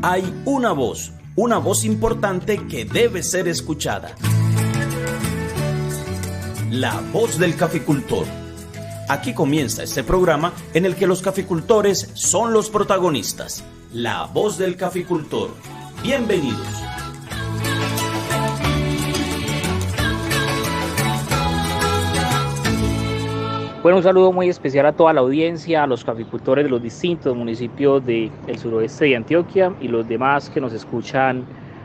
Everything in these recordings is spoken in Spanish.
Hay una voz importante que debe ser escuchada. La voz del caficultor. Aquí comienza este programa en el que los caficultores son los protagonistas. La voz del caficultor. Bienvenidos. Bueno, un saludo muy especial a toda la audiencia, a los caficultores de los distintos municipios del suroeste de Antioquia y los demás que nos escuchan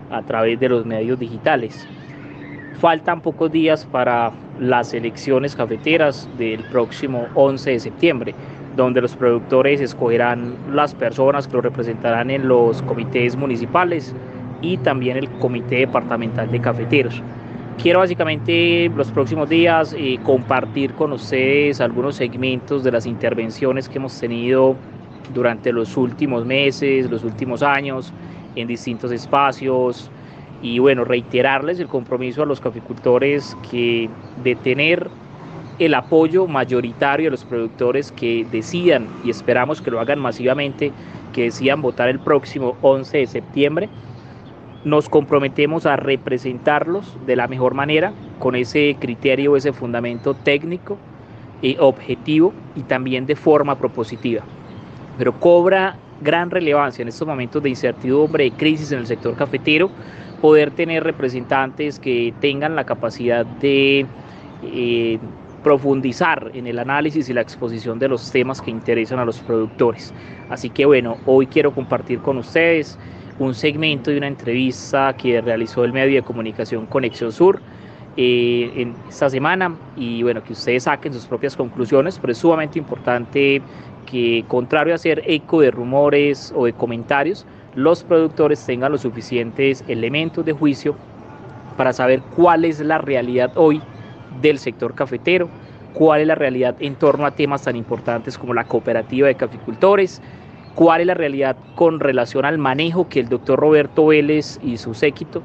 a través de los medios digitales. Faltan pocos días para las elecciones cafeteras del próximo 11 de septiembre, donde los productores escogerán las personas que los representarán en los comités municipales y también el comité departamental de cafeteros. Quiero básicamente los próximos días compartir con ustedes algunos segmentos de las intervenciones que hemos tenido durante los últimos meses, los últimos años, en distintos espacios y bueno, reiterarles el compromiso a los caficultores de tener el apoyo mayoritario de los productores que decidan, y esperamos que lo hagan masivamente, que decidan votar el próximo 11 de septiembre. Nos comprometemos a representarlos de la mejor manera, con ese criterio, ese fundamento técnico y objetivo y también de forma propositiva. Pero cobra gran relevancia en estos momentos de incertidumbre, de crisis en el sector cafetero, poder tener representantes que tengan la capacidad de profundizar en el análisis y la exposición de los temas que interesan a los productores. Así que bueno, hoy quiero compartir con ustedes un segmento de una entrevista que realizó el medio de comunicación Conexión Sur en esta semana, y bueno, que ustedes saquen sus propias conclusiones, pero es sumamente importante que, contrario a hacer eco de rumores o de comentarios, los productores tengan los suficientes elementos de juicio para saber cuál es la realidad hoy del sector cafetero, cuál es la realidad en torno a temas tan importantes como la cooperativa de caficultores, cuál es la realidad con relación al manejo que el doctor Roberto Vélez y su séquito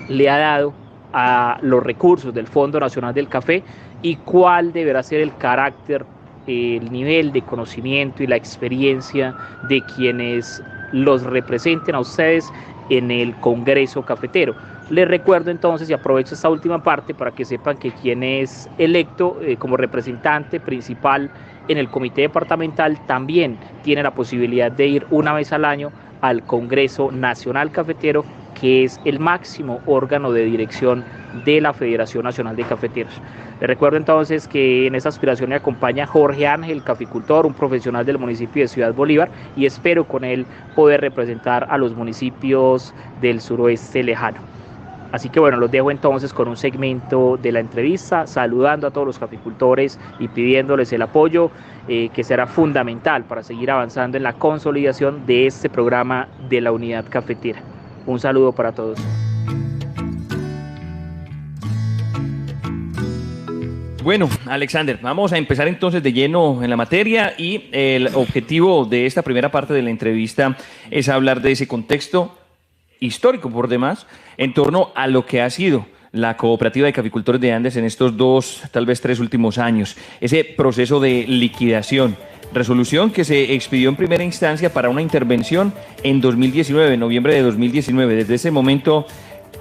le ha dado a los recursos del Fondo Nacional del Café, y cuál deberá ser el carácter, el nivel de conocimiento y la experiencia de quienes los representen a ustedes en el Congreso Cafetero. Les recuerdo entonces, y aprovecho esta última parte para que sepan, que quien es electo como representante principal en el comité departamental también tiene la posibilidad de ir una vez al año al Congreso Nacional Cafetero, que es el máximo órgano de dirección de la Federación Nacional de Cafeteros. Les recuerdo entonces que en esta aspiración me acompaña Jorge Ángel, caficultor, un profesional del municipio de Ciudad Bolívar, y espero con él poder representar a los municipios del suroeste lejano. Así que bueno, los dejo entonces con un segmento de la entrevista, saludando a todos los caficultores y pidiéndoles el apoyo que será fundamental para seguir avanzando en la consolidación de este programa de la Unidad Cafetera. Un saludo para todos. Bueno, Alexander, vamos a empezar entonces de lleno en la materia, y el objetivo de esta primera parte de la entrevista es hablar de ese contexto histórico por demás en torno a lo que ha sido la cooperativa de caficultores de Andes en estos 2, tal vez 3 últimos años, ese proceso de liquidación, resolución que se expidió en primera instancia para una intervención en 2019, en noviembre de 2019. Desde ese momento,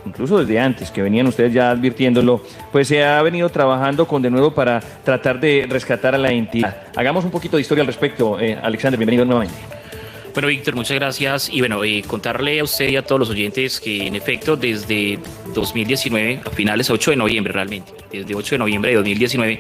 incluso desde antes, que venían ustedes ya advirtiéndolo, pues se ha venido trabajando con denuedo para tratar de rescatar a la entidad. Hagamos un poquito de historia al respecto. Alexander, bienvenido nuevamente. Bueno, Víctor, muchas gracias. Y bueno, contarle a usted y a todos los oyentes que en efecto desde 2019, a finales 8 de noviembre realmente, desde 8 de noviembre de 2019,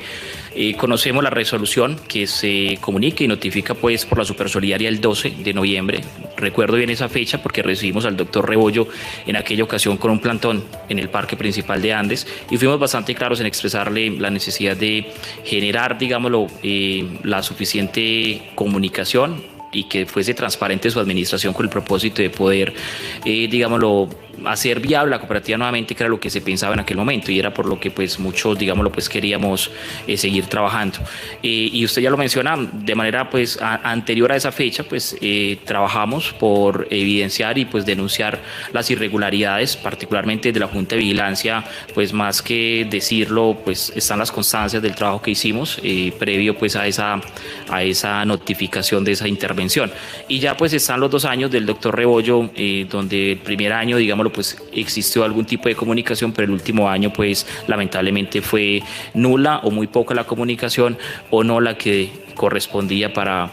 conocemos la resolución que se comunica y notifica pues por la Supersolidaria el 12 de noviembre. Recuerdo bien esa fecha porque recibimos al doctor Rebollo en aquella ocasión con un plantón en el Parque Principal de Andes, y fuimos bastante claros en expresarle la necesidad de generar, digámoslo, la suficiente comunicación y que fuese transparente su administración, con el propósito de poder, digámoslo, hacer viable la cooperativa nuevamente, que era lo que se pensaba en aquel momento, y era por lo que pues muchos, digámoslo, pues queríamos seguir trabajando. Y usted ya lo menciona, de manera pues anterior a esa fecha, pues trabajamos por evidenciar y pues denunciar las irregularidades, particularmente de la Junta de Vigilancia, pues más que decirlo, pues están las constancias del trabajo que hicimos previo pues a esa notificación de esa intervención subvención. Y ya pues están los 2 años del doctor Rebollo, donde el primer año, digámoslo, pues existió algún tipo de comunicación, pero el último año pues lamentablemente fue nula o muy poca la comunicación, o no la que correspondía para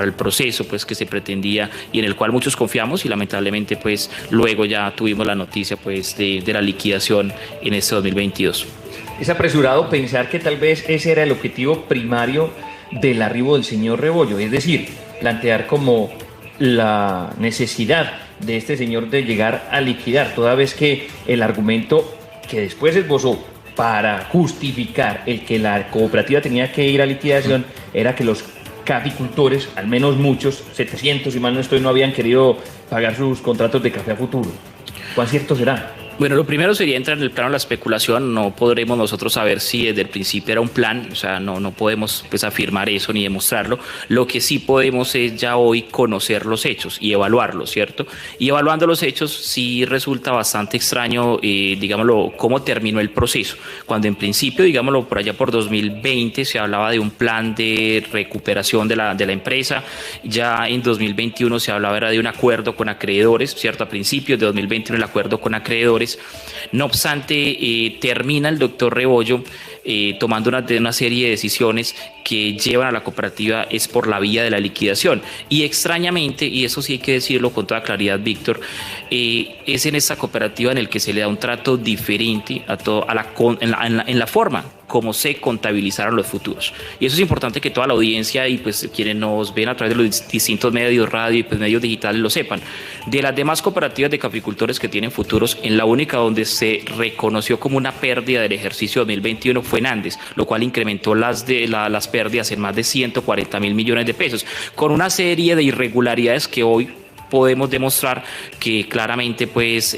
el proceso pues que se pretendía y en el cual muchos confiamos, y lamentablemente pues luego ya tuvimos la noticia pues de la liquidación en este 2022. Es apresurado pensar que tal vez ese era el objetivo primario del arribo del señor Rebollo, es decir, plantear como la necesidad de este señor de llegar a liquidar, toda vez que el argumento que después esbozó para justificar el que la cooperativa tenía que ir a liquidación era que los caficultores, al menos muchos, 700 si mal no estoy, no habían querido pagar sus contratos de café a futuro. ¿Cuán cierto será? Bueno, lo primero sería entrar en el plano de la especulación. No podremos nosotros saber si desde el principio era un plan, o sea, no podemos pues afirmar eso ni demostrarlo. Lo que sí podemos es ya hoy conocer los hechos y evaluarlos, ¿cierto? Y evaluando los hechos sí resulta bastante extraño, digámoslo, cómo terminó el proceso. Cuando en principio, digámoslo, por allá por 2020 se hablaba de un plan de recuperación de la empresa. Ya en 2021 se hablaba era de un acuerdo con acreedores, ¿cierto? A principios de 2021 el acuerdo con acreedores. No obstante, termina el doctor Rebollo tomando una serie de decisiones que llevan a la cooperativa es por la vía de la liquidación. Y extrañamente, y eso sí hay que decirlo con toda claridad, Víctor, es en esta cooperativa en el que se le da un trato diferente en la forma como se contabilizaron los futuros. Y eso es importante que toda la audiencia y pues quienes nos ven a través de los distintos medios, radio y pues medios digitales lo sepan. De las demás cooperativas de caficultores que tienen futuros, en la única donde se reconoció como una pérdida del ejercicio 2021 fue en Andes, lo cual incrementó las pérdidas en más de 140.000 millones de pesos, con una serie de irregularidades que hoy podemos demostrar que claramente pues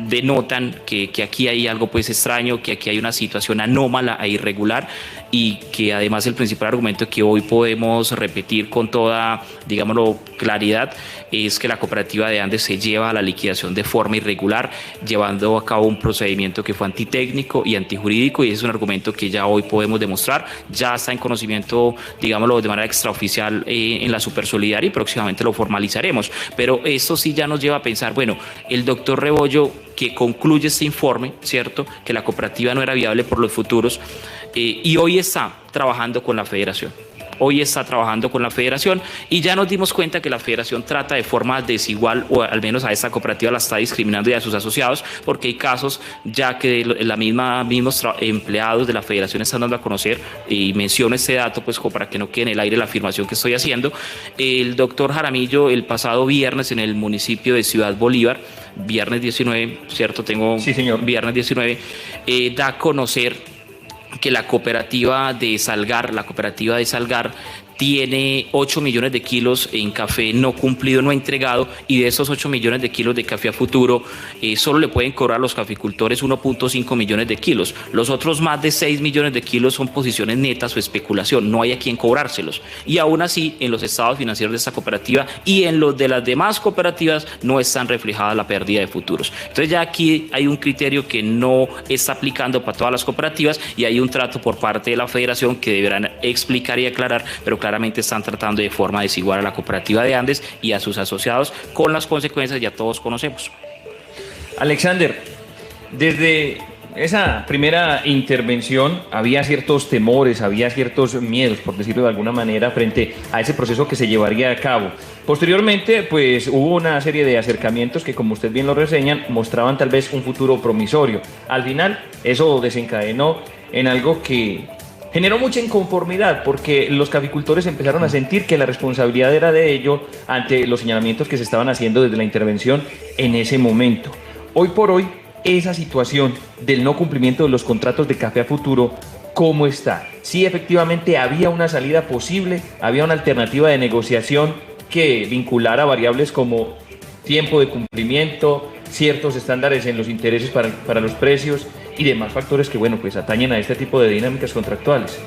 denotan que aquí hay algo pues extraño, que aquí hay una situación anómala e irregular, y que además el principal argumento que hoy podemos repetir con toda, digámoslo, claridad es que la cooperativa de Andes se lleva a la liquidación de forma irregular, llevando a cabo un procedimiento que fue antitécnico y antijurídico, y es un argumento que ya hoy podemos demostrar, ya está en conocimiento, digámoslo, de manera extraoficial en la Supersolidaria, y próximamente lo formalizaremos. Pero esto sí ya nos lleva a pensar, bueno, el doctor Rebollo, que concluye este informe, ¿cierto?, que la cooperativa no era viable por los futuros, y hoy está trabajando con la federación. Hoy está trabajando con la federación y ya nos dimos cuenta que la federación trata de forma desigual, o al menos a esta cooperativa la está discriminando y a sus asociados, porque hay casos ya que mismos empleados de la federación están dando a conocer, y menciono este dato pues como para que no quede en el aire la afirmación que estoy haciendo. El doctor Jaramillo el pasado viernes en el municipio de Ciudad Bolívar, viernes 19, ¿cierto? Sí, señor. Viernes 19, da a conocer que la cooperativa de Salgar tiene 8 millones de kilos en café no cumplido, no entregado, y de esos 8 millones de kilos de café a futuro, solo le pueden cobrar a los caficultores 1.5 millones de kilos. Los otros más de 6 millones de kilos son posiciones netas o especulación, no hay a quien cobrárselos. Y aún así, en los estados financieros de esta cooperativa y en los de las demás cooperativas no están reflejadas la pérdida de futuros. Entonces ya aquí hay un criterio que no está aplicando para todas las cooperativas, y hay un trato por parte de la federación que deberán explicar y aclarar, pero claramente están tratando de forma desigual a la cooperativa de Andes y a sus asociados, con las consecuencias ya todos conocemos. Alexander, desde esa primera intervención había ciertos temores, había ciertos miedos, por decirlo de alguna manera, frente a ese proceso que se llevaría a cabo. Posteriormente, pues hubo una serie de acercamientos que, como usted bien lo reseñan, mostraban tal vez un futuro promisorio. Al final, eso desencadenó en algo que generó mucha inconformidad, porque los caficultores empezaron a sentir que la responsabilidad era de ellos ante los señalamientos que se estaban haciendo desde la intervención en ese momento. Hoy por hoy, esa situación del no cumplimiento de los contratos de café a futuro, ¿cómo está? Sí, efectivamente había una salida posible, había una alternativa de negociación que vinculara variables como tiempo de cumplimiento, ciertos estándares en los intereses para los precios y demás factores que, bueno, pues atañen a este tipo de dinámicas contractuales.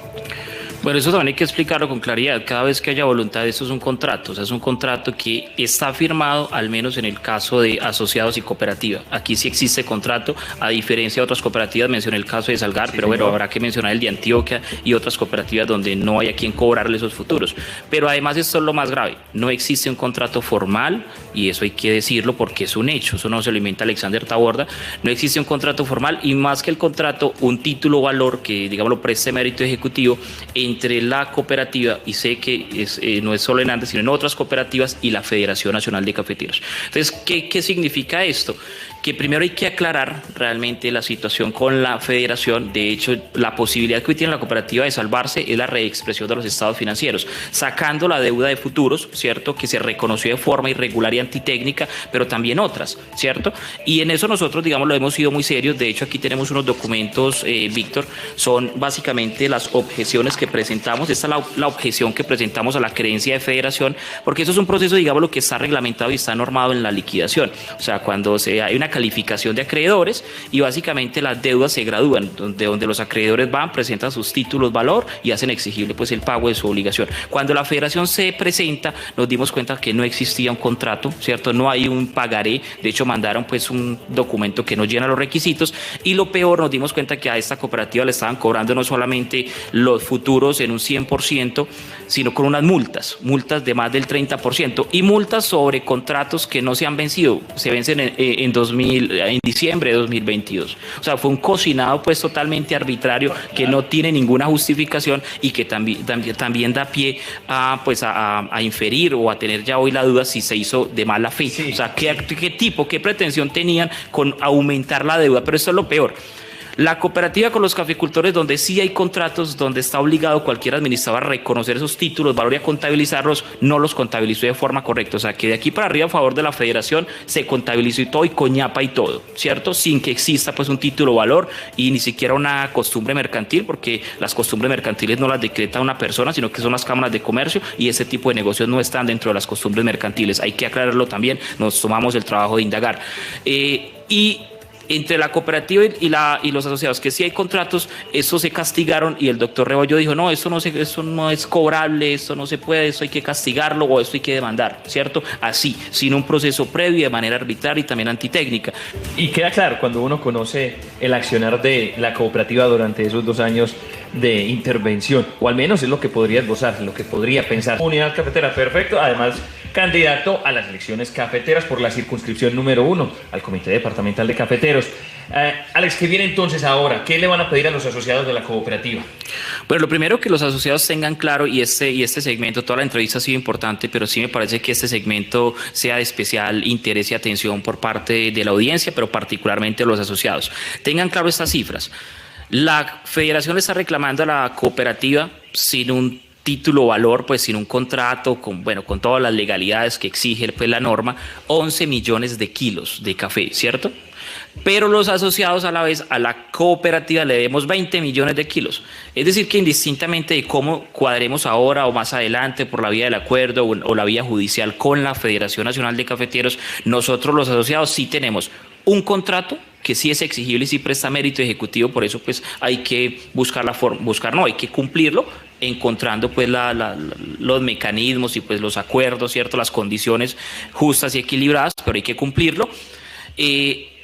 Bueno, eso también hay que explicarlo con claridad. Cada vez que haya voluntad, esto es un contrato. O sea, es un contrato que está firmado, al menos en el caso de asociados y cooperativa. Aquí sí existe contrato, a diferencia de otras cooperativas. Mencioné el caso de Salgar, sí, pero bueno, habrá que mencionar el de Antioquia y otras cooperativas donde no hay a quien cobrarle esos futuros. Pero además esto es lo más grave. No existe un contrato formal, y eso hay que decirlo porque es un hecho. Eso no se lo inventa Alexander Taborda. No existe un contrato formal y más que el contrato, un título valor que, digamos, lo preste mérito ejecutivo entre la cooperativa, y sé que no es solo en Andes, sino en otras cooperativas, y la Federación Nacional de Cafeteros. Entonces, ¿qué significa esto? Que primero hay que aclarar realmente la situación con la federación. De hecho, la posibilidad que hoy tiene la cooperativa de salvarse es la reexpresión de los estados financieros, sacando la deuda de futuros, ¿cierto?, que se reconoció de forma irregular y antitécnica, pero también otras, ¿cierto? Y en eso nosotros, digamos, lo hemos sido muy serios. De hecho, aquí tenemos unos documentos, Víctor, son básicamente las objeciones que presentamos. Esta es la objeción que presentamos a la creencia de federación, porque eso es un proceso, digamos, lo que está reglamentado y está normado en la liquidación. O sea, cuando hay una calificación de acreedores y básicamente las deudas se gradúan, donde los acreedores van, presentan sus títulos valor y hacen exigible pues el pago de su obligación. Cuando la federación se presenta, nos dimos cuenta que no existía un contrato, ¿cierto? No hay un pagaré. De hecho, mandaron pues un documento que no llena los requisitos, y lo peor, nos dimos cuenta que a esta cooperativa le estaban cobrando no solamente los futuros en un 100%, sino con unas multas de más del 30%, y multas sobre contratos que no se han vencido, se vencen en diciembre de 2022. O sea, fue un cocinado pues totalmente arbitrario que no tiene ninguna justificación y que también da pie a inferir o a tener ya hoy la duda si se hizo de mala fe. Sí. O sea, ¿qué pretensión tenían con aumentar la deuda? Pero esto es lo peor. La cooperativa con los caficultores, donde sí hay contratos, donde está obligado cualquier administrador a reconocer esos títulos, valor y a contabilizarlos, no los contabilizó de forma correcta. O sea, que de aquí para arriba a favor de la federación se contabilizó y todo, y coñapa y todo, ¿cierto? Sin que exista pues un título valor y ni siquiera una costumbre mercantil, porque las costumbres mercantiles no las decreta una persona, sino que son las cámaras de comercio, y ese tipo de negocios no están dentro de las costumbres mercantiles. Hay que aclararlo también, nos tomamos el trabajo de indagar. Y entre la cooperativa y los asociados, que sí hay contratos, eso se castigaron, y el doctor Rebollo dijo, no, eso no es cobrable, esto no se puede, eso hay que castigarlo o esto hay que demandar, ¿cierto? Así, sin un proceso previo, de manera arbitraria y también antitécnica. Y queda claro cuando uno conoce el accionar de la cooperativa durante esos 2 años de intervención, o al menos es lo que podría esbozar, lo que podría pensar. Unidad Cafetera, perfecto. Además, candidato a las elecciones cafeteras por la circunscripción número 1 al Comité Departamental de Cafeteros. Alex, ¿qué viene entonces ahora? ¿Qué le van a pedir a los asociados de la cooperativa? Bueno, lo primero que los asociados tengan claro, y este segmento, toda la entrevista ha sido importante, pero sí me parece que este segmento sea de especial interés y atención por parte de la audiencia, pero particularmente los asociados. Tengan claro estas cifras. La federación le está reclamando a la cooperativa, sin un título valor, pues sin un contrato, con todas las legalidades que exige pues la norma, 11 millones de kilos de café, ¿cierto? Pero los asociados a la vez a la cooperativa le debemos 20 millones de kilos. Es decir, que indistintamente de cómo cuadremos ahora o más adelante por la vía del acuerdo o la vía judicial con la Federación Nacional de Cafeteros, nosotros los asociados sí tenemos un contrato que sí es exigible y sí presta mérito ejecutivo. Por eso pues hay que buscar hay que cumplirlo, encontrando pues los mecanismos y pues los acuerdos, ¿cierto? Las condiciones justas y equilibradas, pero hay que cumplirlo.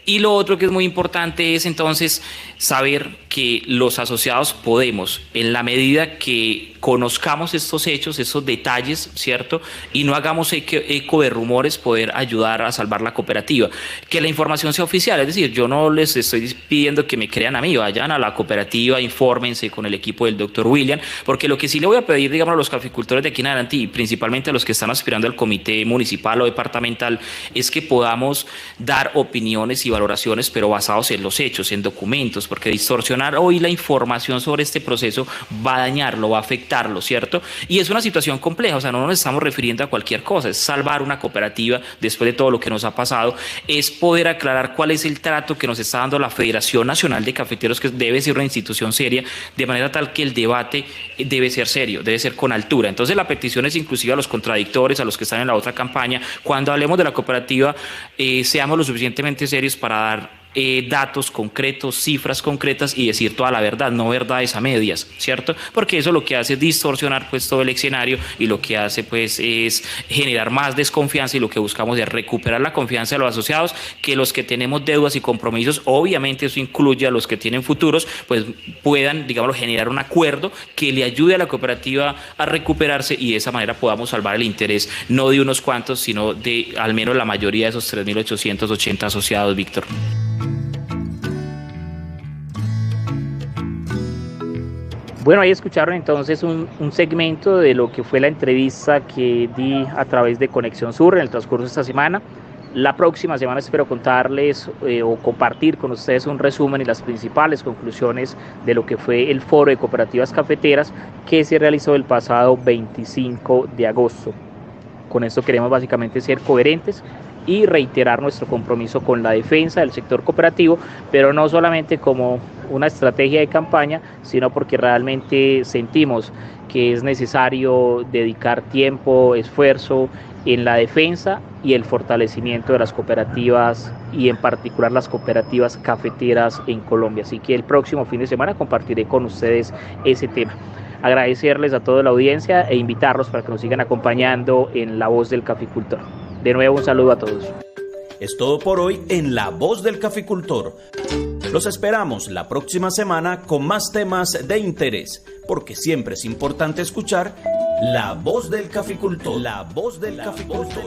Y lo otro que es muy importante es entonces saber que los asociados podemos, en la medida que conozcamos estos hechos, estos detalles, ¿cierto? Y no hagamos eco de rumores, poder ayudar a salvar la cooperativa. Que la información sea oficial, es decir, yo no les estoy pidiendo que me crean a mí, vayan a la cooperativa, infórmense con el equipo del doctor William, porque lo que sí le voy a pedir, digamos, a los caficultores de aquí en adelante, y principalmente a los que están aspirando al comité municipal o departamental, es que podamos dar opiniones y valoraciones, pero basados en los hechos, en documentos, porque distorsionar hoy la información sobre este proceso va a dañarlo, va a afectarlo, ¿cierto? Y es una situación compleja, o sea, no nos estamos refiriendo a cualquier cosa, es salvar una cooperativa después de todo lo que nos ha pasado, es poder aclarar cuál es el trato que nos está dando la Federación Nacional de Cafeteros, que debe ser una institución seria, de manera tal que el debate debe ser serio, debe ser con altura. Entonces la petición es inclusive a los contradictores, a los que están en la otra campaña, cuando hablemos de la cooperativa, seamos lo suficientemente serios para dar datos concretos, cifras concretas y decir toda la verdad, no verdades a medias, ¿cierto? Porque eso lo que hace es distorsionar pues todo el escenario y lo que hace pues es generar más desconfianza, y lo que buscamos es recuperar la confianza de los asociados, que los que tenemos deudas y compromisos, obviamente eso incluye a los que tienen futuros, pues puedan, digamos, generar un acuerdo que le ayude a la cooperativa a recuperarse, y de esa manera podamos salvar el interés no de unos cuantos, sino de al menos la mayoría de esos 3.880 asociados, Víctor. Bueno, ahí escucharon entonces un segmento de lo que fue la entrevista que di a través de Conexión Sur en el transcurso de esta semana. La próxima semana espero contarles o compartir con ustedes un resumen y las principales conclusiones de lo que fue el Foro de Cooperativas Cafeteras que se realizó el pasado 25 de agosto. Con esto queremos básicamente ser coherentes y reiterar nuestro compromiso con la defensa del sector cooperativo, pero no solamente como una estrategia de campaña, sino porque realmente sentimos que es necesario dedicar tiempo, esfuerzo en la defensa y el fortalecimiento de las cooperativas, y en particular las cooperativas cafeteras en Colombia. Así que el próximo fin de semana compartiré con ustedes ese tema. Agradecerles a toda la audiencia e invitarlos para que nos sigan acompañando en La Voz del Caficultor. De nuevo, un saludo a todos. Es todo por hoy en La Voz del Caficultor. Los esperamos la próxima semana con más temas de interés, porque siempre es importante escuchar La Voz del Caficultor. La Voz del Caficultor.